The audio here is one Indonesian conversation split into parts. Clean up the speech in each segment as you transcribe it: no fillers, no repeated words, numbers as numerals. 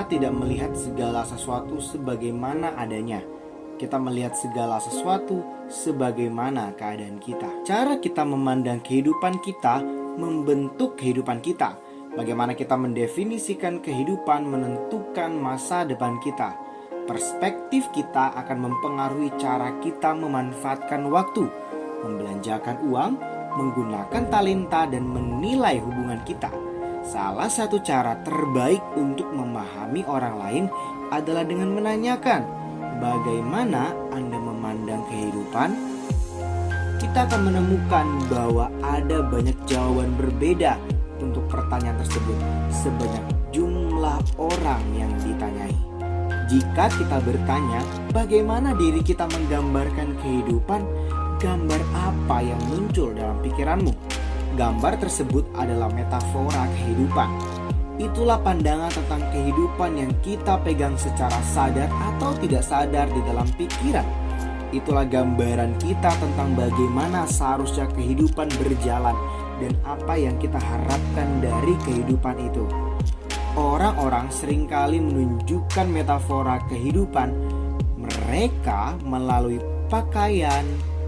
tidak melihat segala sesuatu sebagaimana adanya. Kita melihat segala sesuatu sebagaimana keadaan kita. Cara kita memandang kehidupan kita membentuk kehidupan kita. Bagaimana kita mendefinisikan kehidupan menentukan masa depan kita. Perspektif kita akan mempengaruhi cara kita memanfaatkan waktu, membelanjakan uang, menggunakan talenta, dan menilai hubungan kita. Salah satu cara terbaik untuk memahami orang lain adalah dengan menanyakan, bagaimana Anda memandang kehidupan? Kita akan menemukan bahwa ada banyak jawaban berbeda untuk pertanyaan tersebut sebanyak jumlah orang yang ditanyai. Jika kita bertanya, bagaimana diri kita menggambarkan kehidupan, gambar apa yang muncul dalam pikiranmu? Gambar tersebut adalah metafora kehidupan. Itulah pandangan tentang kehidupan yang kita pegang secara sadar atau tidak sadar di dalam pikiran. Itulah gambaran kita tentang bagaimana seharusnya kehidupan berjalan dan apa yang kita harapkan dari kehidupan itu. Orang-orang seringkali menunjukkan metafora kehidupan mereka melalui pakaian,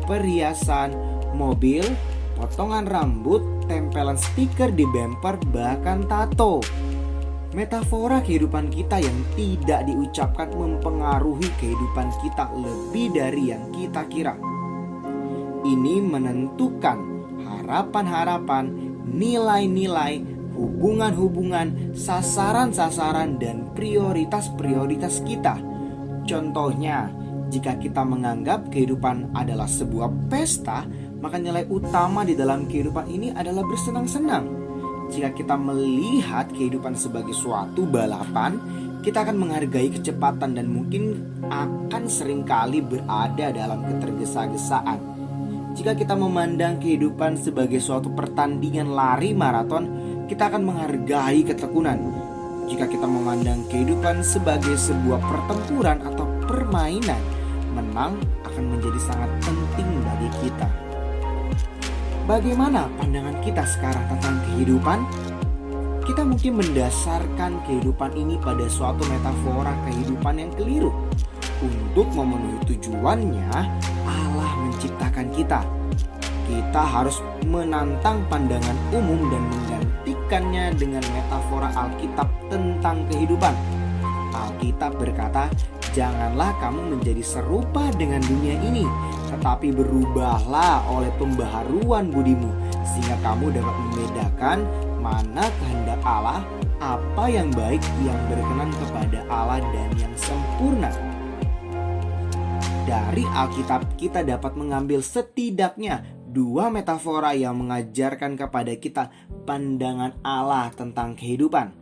perhiasan, mobil, potongan rambut, tempelan stiker di bumper, bahkan tato. Metafora kehidupan kita yang tidak diucapkan mempengaruhi kehidupan kita lebih dari yang kita kira. Ini menentukan harapan-harapan, nilai-nilai, hubungan-hubungan, sasaran-sasaran, dan prioritas-prioritas kita. Contohnya, jika kita menganggap kehidupan adalah sebuah pesta, maka nilai utama di dalam kehidupan ini adalah bersenang-senang. Jika kita melihat kehidupan sebagai suatu balapan, kita akan menghargai kecepatan dan mungkin akan seringkali berada dalam ketergesa-gesaan. Jika kita memandang kehidupan sebagai suatu pertandingan lari maraton, kita akan menghargai ketekunan. Jika kita memandang kehidupan sebagai sebuah pertempuran atau permainan, menang akan menjadi sangat penting bagi kita. Bagaimana pandangan kita sekarang tentang kehidupan? Kita mungkin mendasarkan kehidupan ini pada suatu metafora kehidupan yang keliru. Untuk memenuhi tujuannya, Allah menciptakan kita. Kita harus menantang pandangan umum dan menggantikannya dengan metafora Alkitab tentang kehidupan. Alkitab berkata, janganlah kamu menjadi serupa dengan dunia ini, tetapi berubahlah oleh pembaharuan budimu, sehingga kamu dapat membedakan mana kehendak Allah, apa yang baik, yang berkenan kepada Allah, dan yang sempurna. Dari Alkitab kita dapat mengambil setidaknya dua metafora yang mengajarkan kepada kita pandangan Allah tentang kehidupan.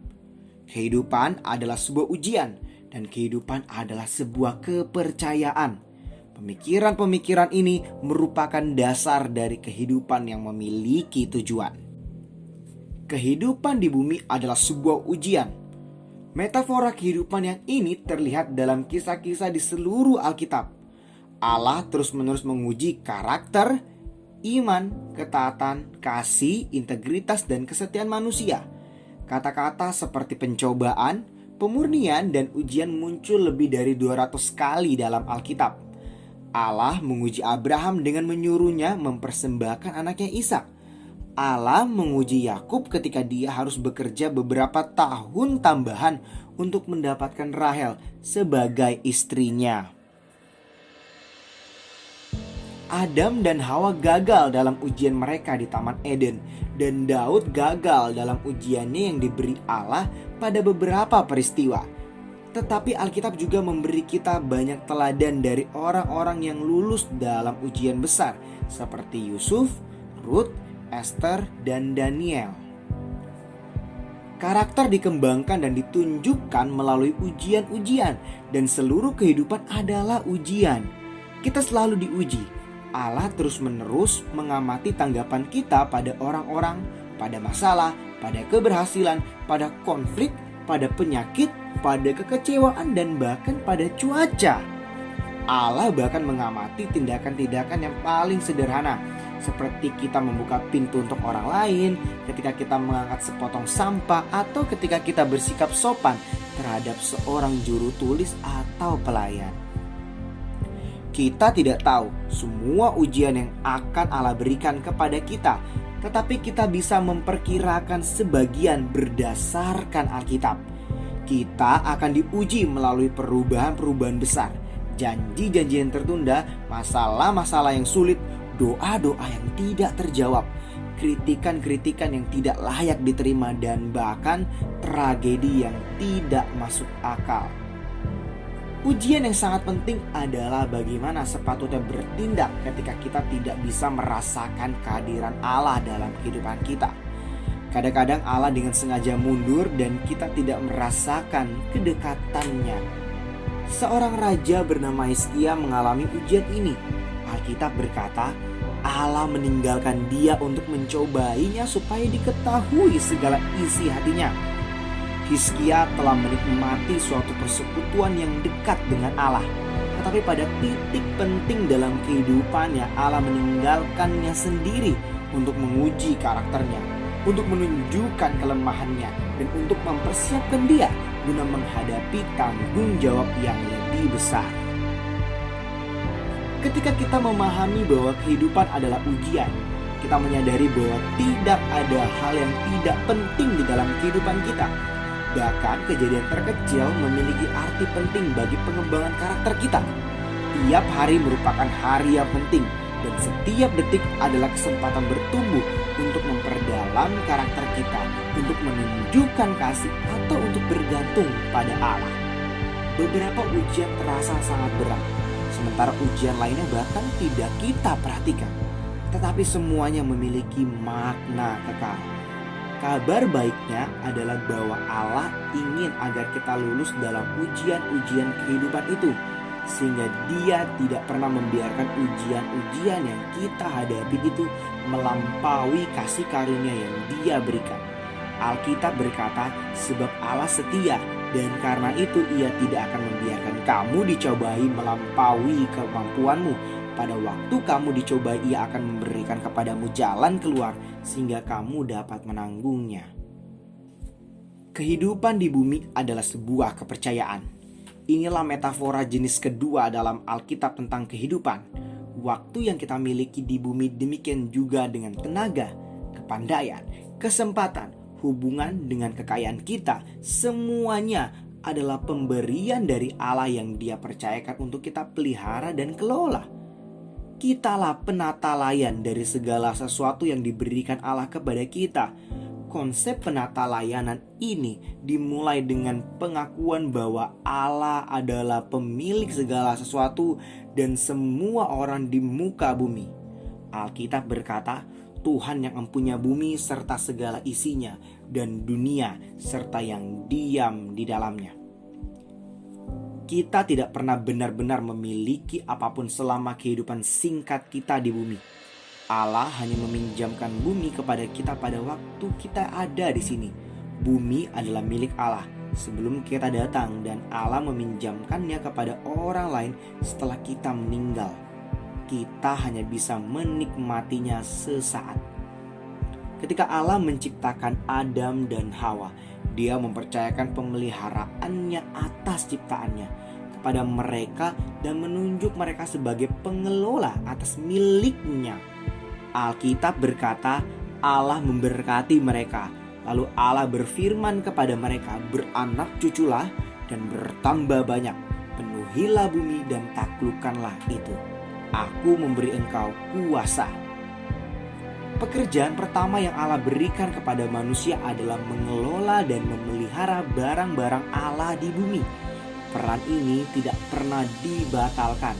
Kehidupan adalah sebuah ujian, dan kehidupan adalah sebuah kepercayaan. Pemikiran-pemikiran ini merupakan dasar dari kehidupan yang memiliki tujuan. Kehidupan di bumi adalah sebuah ujian. Metafora kehidupan yang ini terlihat dalam kisah-kisah di seluruh Alkitab. Allah terus-menerus menguji karakter, iman, ketaatan, kasih, integritas, dan kesetiaan manusia. Kata-kata seperti pencobaan, pemurnian, dan ujian muncul lebih dari 200 kali dalam Alkitab. Allah menguji Abraham dengan menyuruhnya mempersembahkan anaknya Ishak. Allah menguji Yakub ketika dia harus bekerja beberapa tahun tambahan untuk mendapatkan Rahel sebagai istrinya. Adam dan Hawa gagal dalam ujian mereka di Taman Eden, dan Daud gagal dalam ujiannya yang diberi Allah pada beberapa peristiwa. Tetapi Alkitab juga memberi kita banyak teladan dari orang-orang yang lulus dalam ujian besar, seperti Yusuf, Ruth, Esther, dan Daniel. Karakter dikembangkan dan ditunjukkan melalui ujian-ujian, dan seluruh kehidupan adalah ujian. Kita selalu diuji. Allah terus-menerus mengamati tanggapan kita pada orang-orang, pada masalah, pada keberhasilan, pada konflik, pada penyakit, pada kekecewaan, dan bahkan pada cuaca. Allah bahkan mengamati tindakan-tindakan yang paling sederhana, seperti kita membuka pintu untuk orang lain, ketika kita mengangkat sepotong sampah, atau ketika kita bersikap sopan terhadap seorang juru tulis atau pelayan. Kita tidak tahu semua ujian yang akan Allah berikan kepada kita, tetapi kita bisa memperkirakan sebagian berdasarkan Alkitab. Kita akan diuji melalui perubahan-perubahan besar, janji-janji yang tertunda, masalah-masalah yang sulit, doa-doa yang tidak terjawab, kritikan-kritikan yang tidak layak diterima, dan bahkan tragedi yang tidak masuk akal. Ujian yang sangat penting adalah bagaimana sepatutnya bertindak ketika kita tidak bisa merasakan kehadiran Allah dalam kehidupan kita. Kadang-kadang Allah dengan sengaja mundur dan kita tidak merasakan kedekatannya. Seorang raja bernama Hizkia mengalami ujian ini. Alkitab berkata, Allah meninggalkan dia untuk mencobainya supaya diketahui segala isi hatinya. Hizkia telah menikmati suatu persekutuan yang dekat dengan Allah. Tetapi pada titik penting dalam kehidupannya, Allah meninggalkannya sendiri untuk menguji karakternya, untuk menunjukkan kelemahannya, dan untuk mempersiapkan dia guna menghadapi tanggung jawab yang lebih besar. Ketika kita memahami bahwa kehidupan adalah ujian, kita menyadari bahwa tidak ada hal yang tidak penting di dalam kehidupan kita. Bahkan kejadian terkecil memiliki arti penting bagi pengembangan karakter kita. Tiap hari merupakan hari yang penting, dan setiap detik adalah kesempatan bertumbuh untuk memperdalam karakter kita, untuk menunjukkan kasih atau untuk bergantung pada Allah. Beberapa ujian terasa sangat berat, sementara ujian lainnya bahkan tidak kita perhatikan. Tetapi semuanya memiliki makna kekal. Kabar baiknya adalah bahwa Allah ingin agar kita lulus dalam ujian-ujian kehidupan itu, sehingga Dia tidak pernah membiarkan ujian-ujian yang kita hadapi itu melampaui kasih karunia yang Dia berikan. Alkitab berkata, sebab Allah setia, dan karena itu Ia tidak akan membiarkan kamu dicobai melampaui kemampuanmu. Pada waktu kamu dicobai, Ia akan memberikan kepadamu jalan keluar sehingga kamu dapat menanggungnya. Kehidupan di bumi adalah sebuah kepercayaan. Inilah metafora jenis kedua dalam Alkitab tentang kehidupan. Waktu yang kita miliki di bumi demikian juga dengan tenaga, kepandaian, kesempatan, hubungan dengan kekayaan kita. Semuanya adalah pemberian dari Allah yang Dia percayakan untuk kita pelihara dan kelola. Kitalah penata layan dari segala sesuatu yang diberikan Allah kepada kita. Konsep penata layanan ini dimulai dengan pengakuan bahwa Allah adalah pemilik segala sesuatu dan semua orang di muka bumi. Alkitab berkata, Tuhan yang mempunyai bumi serta segala isinya, dan dunia serta yang diam di dalamnya. Kita tidak pernah benar-benar memiliki apapun selama kehidupan singkat kita di bumi. Allah hanya meminjamkan bumi kepada kita pada waktu kita ada di sini. Bumi adalah milik Allah sebelum kita datang, dan Allah meminjamkannya kepada orang lain setelah kita meninggal. Kita hanya bisa menikmatinya sesaat. Ketika Allah menciptakan Adam dan Hawa, Dia mempercayakan pemeliharaannya atas ciptaannya kepada mereka dan menunjuk mereka sebagai pengelola atas miliknya. Alkitab berkata, Allah memberkati mereka. Lalu Allah berfirman kepada mereka, beranak cuculah dan bertambah banyak. Penuhilah bumi dan taklukkanlah itu. Aku memberi engkau kuasa. Pekerjaan pertama yang Allah berikan kepada manusia adalah mengelola dan memelihara barang-barang Allah di bumi. Peran ini tidak pernah dibatalkan.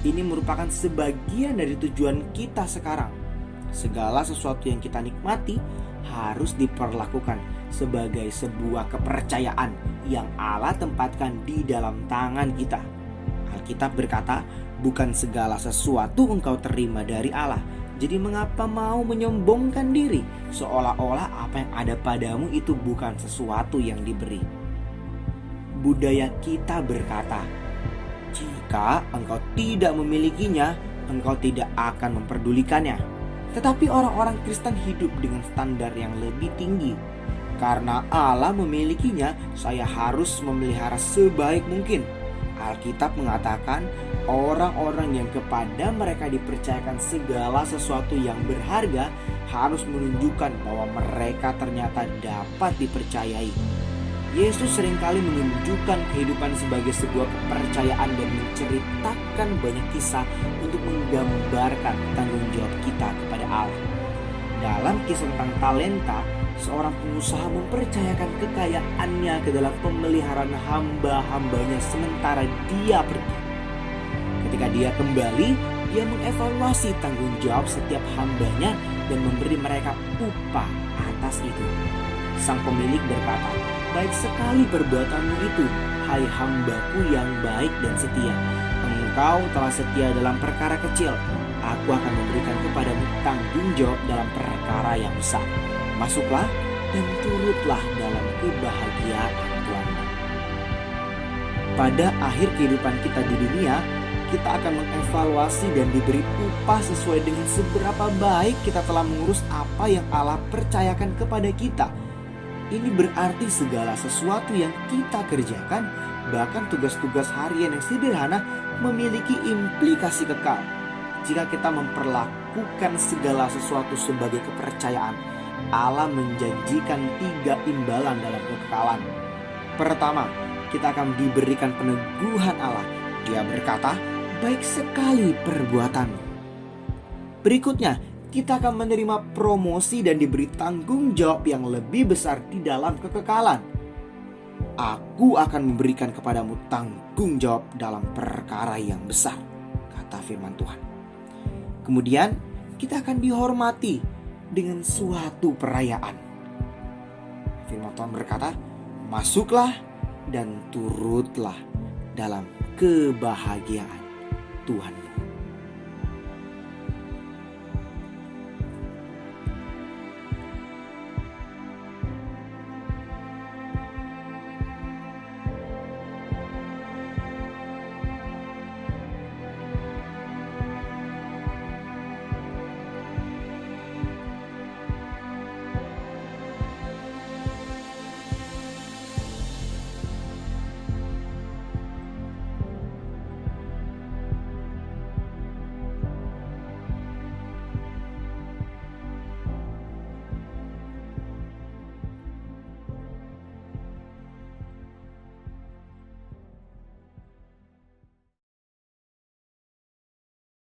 Ini merupakan sebagian dari tujuan kita sekarang. Segala sesuatu yang kita nikmati harus diperlakukan sebagai sebuah kepercayaan yang Allah tempatkan di dalam tangan kita. Alkitab berkata, bukan segala sesuatu engkau terima dari Allah. Jadi mengapa mau menyombongkan diri seolah-olah apa yang ada padamu itu bukan sesuatu yang diberi? Budaya kita berkata, Jika engkau tidak memilikinya, engkau tidak akan memperdulikannya. Tetapi orang-orang Kristen hidup dengan standar yang lebih tinggi. Karena Allah memilikinya, saya harus memelihara sebaik mungkin. Alkitab mengatakan orang-orang yang kepada mereka dipercayakan segala sesuatu yang berharga harus menunjukkan bahwa mereka ternyata dapat dipercayai. Yesus seringkali menunjukkan kehidupan sebagai sebuah kepercayaan dan menceritakan banyak kisah untuk menggambarkan tanggung jawab kita kepada Allah. Dalam kisah tentang talenta, seorang pengusaha mempercayakan kekayaannya ke dalam pemeliharaan hamba-hambanya sementara dia pergi. Ketika dia kembali, dia mengevaluasi tanggung jawab setiap hambanya dan memberi mereka upah atas itu. Sang pemilik berkata, "Baik sekali perbuatanmu itu, hai hambaku yang baik dan setia. Engkau telah setia dalam perkara kecil. Aku akan memberikan kepadamu tanggung jawab dalam perkara yang besar. Masuklah dan turutlah dalam kebahagiaan Tuhanmu." Pada akhir kehidupan kita di dunia, kita akan mengevaluasi dan diberi upah sesuai dengan seberapa baik kita telah mengurus apa yang Allah percayakan kepada kita. Ini berarti segala sesuatu yang kita kerjakan, bahkan tugas-tugas harian yang sederhana, memiliki implikasi kekal. Jika kita memperlakukan segala sesuatu sebagai kepercayaan, Allah menjanjikan 3 imbalan dalam kekekalan. Pertama, kita akan diberikan peneguhan Allah. Dia berkata, "Baik sekali perbuatanmu." Berikutnya, kita akan menerima promosi dan diberi tanggung jawab yang lebih besar di dalam kekekalan. "Aku akan memberikan kepadamu tanggung jawab dalam perkara yang besar," kata firman Tuhan. Kemudian kita akan dihormati dengan suatu perayaan. Firman Tuhan berkata, "Masuklah dan turutlah dalam kebahagiaan Tuhanmu."